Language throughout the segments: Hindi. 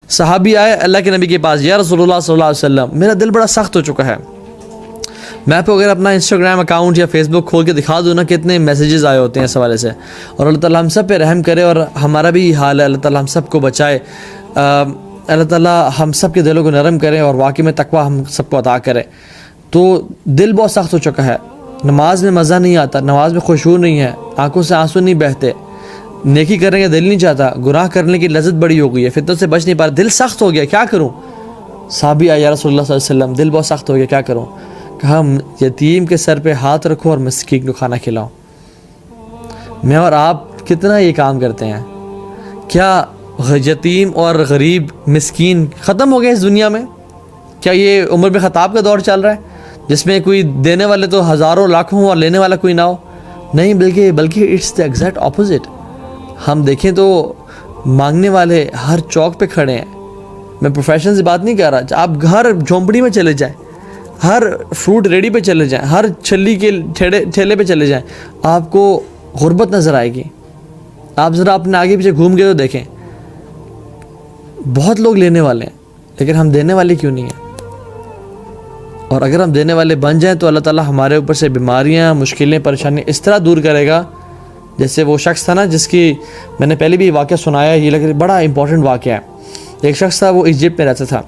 सहाबी आए अल्लाह के नबी के पास, या रसूलुल्लाह सल्लल्लाहु अलैहि वसल्लम मेरा दिल बड़ा सख्त हो चुका है। मैं आपको अगर अपना इंस्टाग्राम अकाउंट या फेसबुक खोल के दिखा दूँ ना कितने मैसेजेस आए होते हैं इस हवाले से। और अल्लाह ताला हम सब पे रहम करे और हमारा भी हाल है, अल्लाह ताला हम सब को बचाए, अल्लाह ताला हम सब के दिलों को नरम करे और वाकई में तकवा हम सबको अता करे। तो दिल बहुत सख्त हो चुका है, नमाज में मज़ा नहीं आता, नमाज में खुशू नहीं है, आंखों से आंसू नहीं बहते, नेकी करने का दिल नहीं चाहता, गुनाह करने की लज्जत बड़ी हो गई है, फितनों से बच नहीं पा रहा, दिल सख्त हो गया, क्या करूँ? साहबी आया या रसूलुल्लाह सल्लल्लाहु अलैहि वसल्लम दिल बहुत सख्त हो गया, क्या करूँ? कहा यतीम के सर पे हाथ रखो और मिस्कीन को खाना खिलाओ। मैं और आप कितना ये काम करते हैं? क्या यतीम और गरीब मिस्कीन ख़त्म हो गए इस दुनिया में? क्या ये उमर बिन ख़त्ताब का दौर चल रहा है जिसमें कोई देने वाले तो हज़ारों लाखों और लेने वाला कोई ना हो? नहीं, बल्कि इट्स द एग्जैक्ट ऑपोजिट। हम देखें तो मांगने वाले हर चौक पे खड़े हैं। मैं प्रोफेशन से बात नहीं कर रहा, आप हर झोंपड़ी में चले जाएं, हर फ्रूट रेडी पे चले जाएं, हर छल्ली के ठेले पे चले जाएं, आपको गुर्बत नज़र आएगी। आप ज़रा अपने आगे पीछे घूम गए तो देखें, बहुत लोग लेने वाले हैं लेकिन हम देने वाले क्यों नहीं हैं? और अगर हम देने वाले बन जाएं तो अल्लाह ताला हमारे ऊपर से बीमारियां, मुश्किलें, परेशानियां इस तरह दूर करेगा जैसे वो शख्स था ना जिसकी मैंने पहले भी वाक़या सुनाया, ये लग बड़ा इंपॉर्टेंट वाक़या है। एक शख्स था, वो इजिप्ट में रहता था,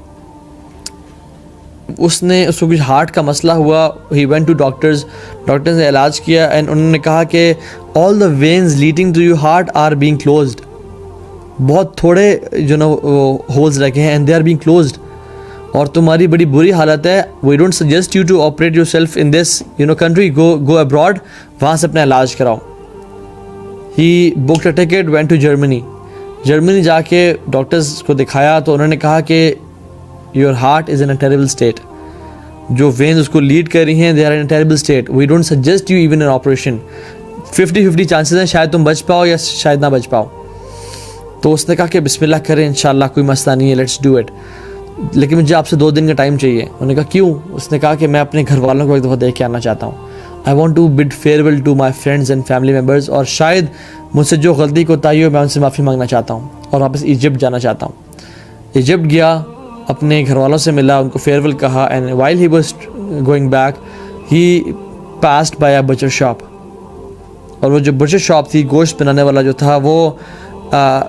उसको कुछ हार्ट का मसला हुआ, ही वेंट टू डॉक्टर्स ने इलाज किया एंड उन्होंने कहा कि all the veins leading to your heart are being closed. बहुत थोड़े जो ना होल्स रखे हैं and they are being closed और तुम्हारी बड़ी बुरी हालत है। We don't suggest you to operate yourself in this country, go abroad, वहाँ से अपना इलाज कराओ। He booked a ticket, went to Germany जाके डॉक्टर्स को दिखाया तो उन्होंने कहा कि your heart is in a terrible state. जो वेन्स उसको लीड कर रही हैं, they are in a terrible state, we don't suggest you even an operation. 50-50 chances हैं, शायद तुम बच पाओ या शायद ना बच पाओ। तो उसने कहा कि बिस्मिल्लाह करें, इंशाल्लाह कोई मसला नहीं है, लेट्स डू इट, लेकिन मुझे आपसे 2 दिन का टाइम चाहिए। उन्होंने कहा क्यों? उसने कहा कि मैं अपने घर वालों को एक दफ़ा देख के आना चाहता हूँ। I want to bid farewell to my friends and family members, और शायद मुझसे जो गलती कोताही हो मैं उनसे माफ़ी मांगना चाहता हूँ और वापस इजिप्ट जाना चाहता हूँ। इजिप्ट गया, अपने घर वालों से मिला, उनको फेयरवेल कहा and while he was going back he passed by a butcher shop. और वो जो बचर शॉप थी, गोश्त बनाने वाला जो था, वो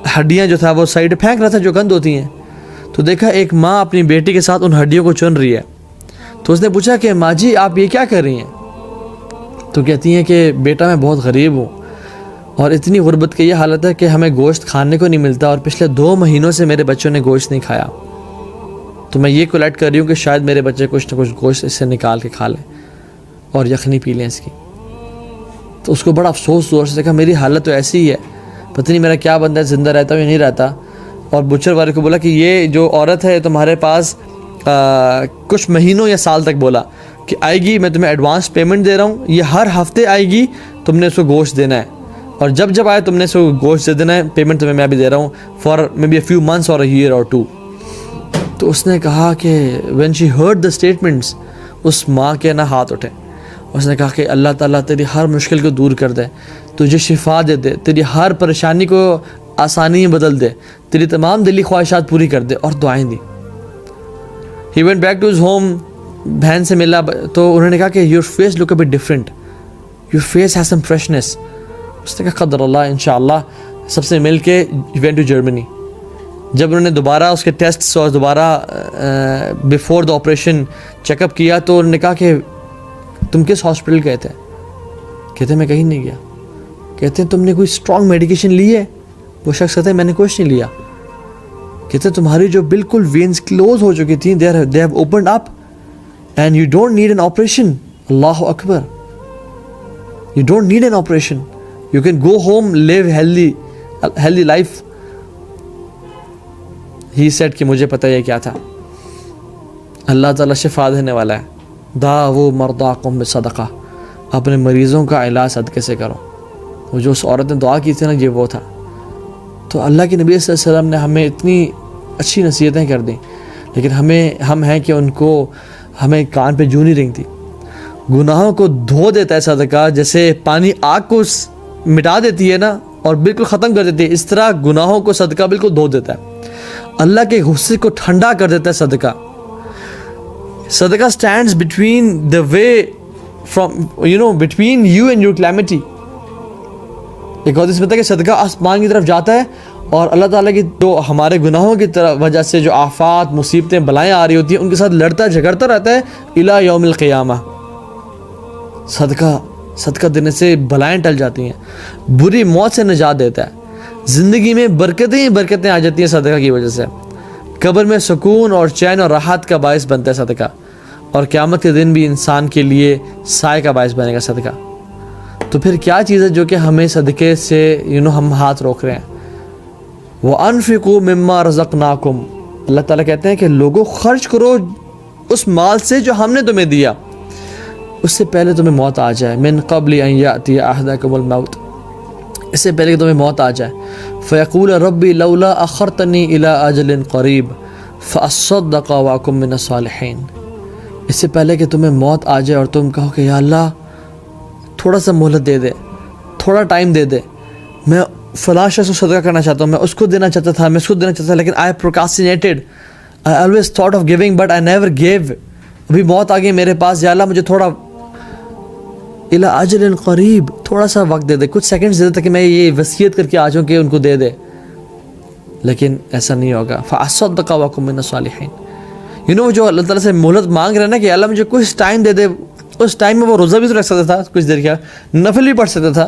हड्डियाँ जो था वो साइड फेंक रहा था जो गंद होती हैं। तो देखा एक माँ अपनी बेटी के साथ उन हड्डियों को चुन रही है। तो उसने पूछा कि माँ जी आप ये क्या कर रही हैं? तो कहती हैं कि बेटा मैं बहुत गरीब हूँ और इतनी गुर्बत की ये हालत है कि हमें गोश्त खाने को नहीं मिलता और पिछले 2 महीनों से मेरे बच्चों ने गोश्त नहीं खाया। तो मैं ये कोलैक्ट कर रही हूँ कि शायद मेरे बच्चे कुछ ना कुछ गोश्त इससे निकाल के खा लें और यखनी पी लें इसकी। तो उसको बड़ा अफसोस हुआ, उसने देखा मेरी हालत तो ऐसी ही है, पता नहीं मेरा क्या बनता है, ज़िंदा रहता हूँ या नहीं रहता। और बुचर वाले को बोला कि ये जो औरत है तुम्हारे पास कुछ महीनों या साल तक बोला कि आएगी, मैं तुम्हें एडवांस पेमेंट दे रहा हूँ, ये हर हफ्ते आएगी, तुमने उसको गोश्त देना है और जब आए तुमने उसको गोश्त दे देना है, पेमेंट तुम्हें मैं भी दे रहा हूँ for may be a few months और अ ईयर और 2। तो उसने कहा कि when she heard the statements, उस माँ के ना हाथ उठे। उसने कहा कि अल्लाह ताला तेरी हर मुश्किल को दूर कर दे, तुझे शिफा दे दे, तेरी हर परेशानी को आसानी में बदल दे, तेरी तमाम दिली ख्वाहिशात पूरी कर दे, और दुआएं दी। He went back to his home, बहन से मिला तो उन्होंने कहा कि your face look a bit different, your face has some freshness. उसने कहा क़दर अल्लाह, इंशाअल्लाह। सबसे मिल के वेंट टू जर्मनी। जब उन्होंने दोबारा उसके टेस्ट्स और दोबारा बिफोर द ऑपरेशन चेकअप किया तो उन्होंने कहा कि तुम किस हॉस्पिटल गए थे? कहते मैं कहीं नहीं गया। कहते तुमने कोई स्ट्रॉन्ग मेडिकेशन ली है? वो शख्स कहते मैंने कुछ नहीं लिया। कहते तुम्हारी जो बिल्कुल वेन्स क्लोज हो चुकी थी, they have opened up and you don't need an operation. Allah Akbar, you don't need an operation, you can go home, live healthy life. He said कि मुझे पता है क्या था, अल्लाह ताला शिफा देने वाला है। दावो मर्दाकुम बिसदक़ा, अपने मरीज़ों का इलाज सदक़े से करो। वो जो उस औरत ने दुआ की थी ना, ये वो था। तो अल्लाह के नबी सल्लल्लाहु अलैहि वसल्लम ने हमें इतनी अच्छी नसीहतें कर दी, लेकिन हम हैं कि उनको हमें कान पे जू नहीं रेंगती। गुनाहों को धो देता है सदका, जैसे पानी आग को मिटा देती है ना और बिल्कुल ख़त्म कर देती है, इस तरह गुनाहों को सदका बिल्कुल धो देता है। अल्लाह के गुस्से को ठंडा कर देता है सदका। सदका stands between the way from between you and your calamity. एक और इसमें कि सदका आसमान की तरफ जाता है और अल्लाह ताला की जो हमारे गुनाहों की तरफ वजह से जो आफात मुसीबतें बलाएं आ रही होती हैं उनके साथ लड़ता झगड़ता रहता है इला यौमिल क़ियामा। सदका देने से बलाएं टल जाती हैं, बुरी मौत से निजात देता है, ज़िंदगी में बरकतें ही बरकतें आ जाती हैं सदका की वजह से। कब्र में सुकून और चैन और राहत का बायस बनता है सदका, और क़यामत के दिन भी इंसान के लिए साए का बायस बनेगा सदका। तो फिर क्या चीज़ है जो कि हमें सदक़े से हम हाथ रोक रहे हैं? वो अनफ़िक़ू मिम्मा रज़क़नाकुम, अल्लाह ताला कहते हैं कि लोगों खर्च करो उस माल से जो हमने तुम्हें दिया, उससे पहले तुम्हें मौत आ जाए। मिन क़ब्ल अन यातिया अहदकुमुल मौत, इससे पहले कि तुम्हें मौत आ जाए। फ़यक़ूल रब्बी लौला अख़रतनी इला अजलिन क़रीब फ़अस्सद्दक़ व अकुम मिनस सालिहीन, इससे पहले कि तुम्हें मौत आ जाए और तुम कहो कि या अल्लाह थोड़ा सा मोहलत दे दे, थोड़ा टाइम दे दे, मैं फ़लाँ शख्स को सदका करना चाहता हूँ, मैं उसको देना चाहता था, मैं उसको देना चाहता था, लेकिन I procrastinated, I always thought of giving but I never give. अभी मौत आ गई मेरे पास, या अल्लाह मुझे थोड़ा इला अजलिन क़रीब, थोड़ा सा वक्त दे दे, कुछ सेकंड्स दे दे ताकि मैं ये वसीयत करके आ जाऊँ कि उनको दे दे। लेकिन ऐसा नहीं होगा। फ़अस्सद्दक़ व अकुम मिनस सालिहीन, जो अल्लाह ताला से मोहलत मांग रहे हैं ना कि अल्लाह मुझे कुछ टाइम दे दे, उस टाइम में वो रोज़ा भी तो रख सकता था, कुछ देर का नफल भी पढ़ सकता था,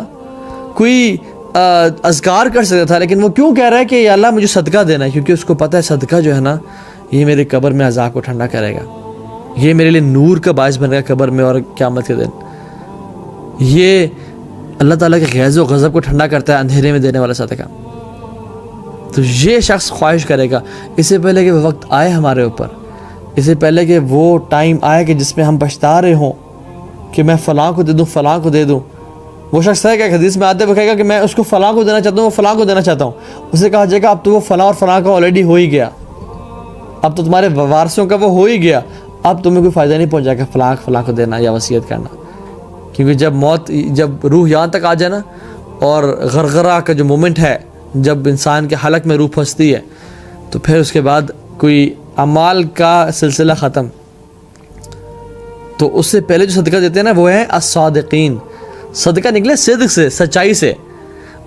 कोई अज़कार कर सकता था, लेकिन वो क्यों कह रहा है कि अल्लाह मुझे सदका देना है? क्योंकि उसको पता है सदका जो है ना ये मेरे कब्र में अज़ाब को ठंडा करेगा, ये मेरे लिए नूर का बायस बनेगा कब्र में और क़यामत के दिन। ये अल्लाह ताला के ग़ज़ब व ग़ज़ब को ठंडा करता है अंधेरे में देने वाला सदका। तो ये शख्स ख्वाहिश करेगा इससे पहले कि वो वक्त आए हमारे ऊपर, इससे पहले कि वो टाइम आए कि जिसमें हम पछता रहे हों कि मैं फ़लाँ को दे दूँ, फ़लाँ को दे दूँ। वो शख्स है कि हदीस में आते हुए कहेगा कि मैं उसको फ़लाँ को देना चाहता हूँ, वो फ़लाँ को देना चाहता हूँ। उसे कहा जाएगा अब तो वो फ़लाँ और फ़लाँ का ऑलरेडी हो ही गया, अब तो तुम्हारे वारसों का वो हो ही गया, अब तुम्हें कोई फ़ायदा नहीं पहुँचाएगा फ़लाँ को देना या वसीयत करना। क्योंकि जब रूह यहाँ तक आ जाए ना, और गरगरा का जो मोमेंट है जब इंसान के हलक में रूह फंसती है, तो फिर उसके बाद कोई अमाल का सिलसिला ख़त्म। तो उससे पहले जो सदका देते हैं ना वो है अस्सादिकीन। सदका निकले सिद्क से, सच्चाई से,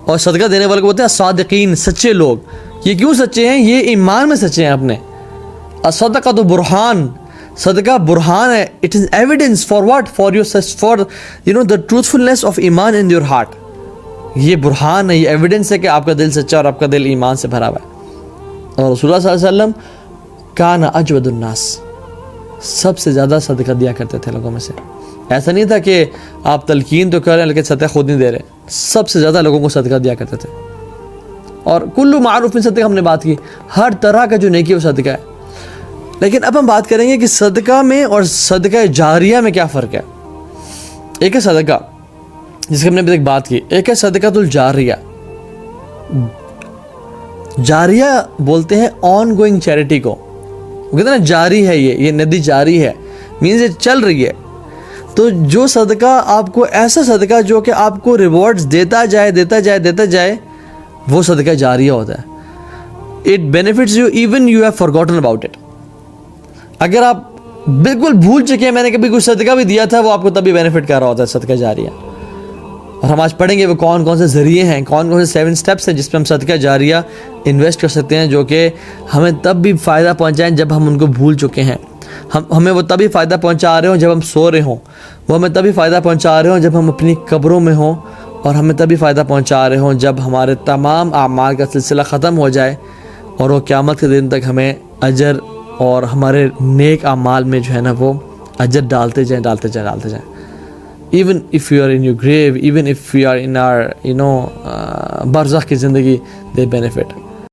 और सदका देने वाले को बोलते हैं अस्सादिकीन, सच्चे लोग। ये क्यों सच्चे हैं? ये ईमान में सच्चे हैं अपने। अस्सदका तो बुरहान, सदका बुरहान है, it is evidence for what, for the truthfulness of ईमान इन योर हार्ट। ये बुरहान है, ये एविडेंस है कि आपका दिल सच्चा और आपका दिल ईमान से भरा हुआ है। और रसूलुल्लाह सल्लल्लाहु अलैहि वसल्लम काना अजवदुन्नास, सबसे ज़्यादा सदका दिया करते थे लोगों में से। ऐसा नहीं था कि आप तलकीन तो कर रहे हैं लेकिन सदका खुद नहीं दे रहे, सबसे ज़्यादा लोगों को सदका दिया करते थे। और कुल्लु मारूफ में सदका हमने बात की, हर तरह का जो नेकी वो सदका है। लेकिन अब हम बात करेंगे कि सदका में और सदका जारिया में क्या फ़र्क है। एक है सदका जिसकी हमने अभी तक बात की, एक है सदकातुल जारिया। जारिया बोलते हैं ऑन गोइंग चैरिटी को, कहते हैं ना जारी है, ये नदी जारी है, मीन्स ये चल रही है। तो जो सदका आपको, ऐसा सदका जो कि आपको रिवॉर्ड्स देता जाए, वो सदका जारिया होता है। It benefits you even you have forgotten about it. अगर आप बिल्कुल भूल चुके हैं मैंने कभी कुछ सदका भी दिया था, वो आपको तभी बेनिफिट कर रहा होता है सदका जारिया। और हम आज पढ़ेंगे वो कौन कौन से ज़रिए हैं, कौन कौन से 7 स्टेप्स हैं जिस पर हम सदका जारिया इन्वेस्ट कर सकते हैं, जो कि हमें तब भी फ़ायदा पहुंचाएं जब हम उनको भूल चुके हैं। हमें वो तभी फ़ायदा पहुंचा रहे हों जब हम सो रहे हों, वो हमें तभी फ़ायदा पहुंचा रहे हों जब हम अपनी कब्रों में हों, और हमें तभी फ़ायदा पहुंचा रहे हों जब हमारे तमाम आमाल का सिलसिला ख़त्म हो जाए और वो क़यामत के दिन तक हमें अजर और हमारे नेक आमाल में जो है ना वो अजर डालते जाएं। Even if you are in your grave, even if we are in our, barzakh की ज़िंदगी, they benefit.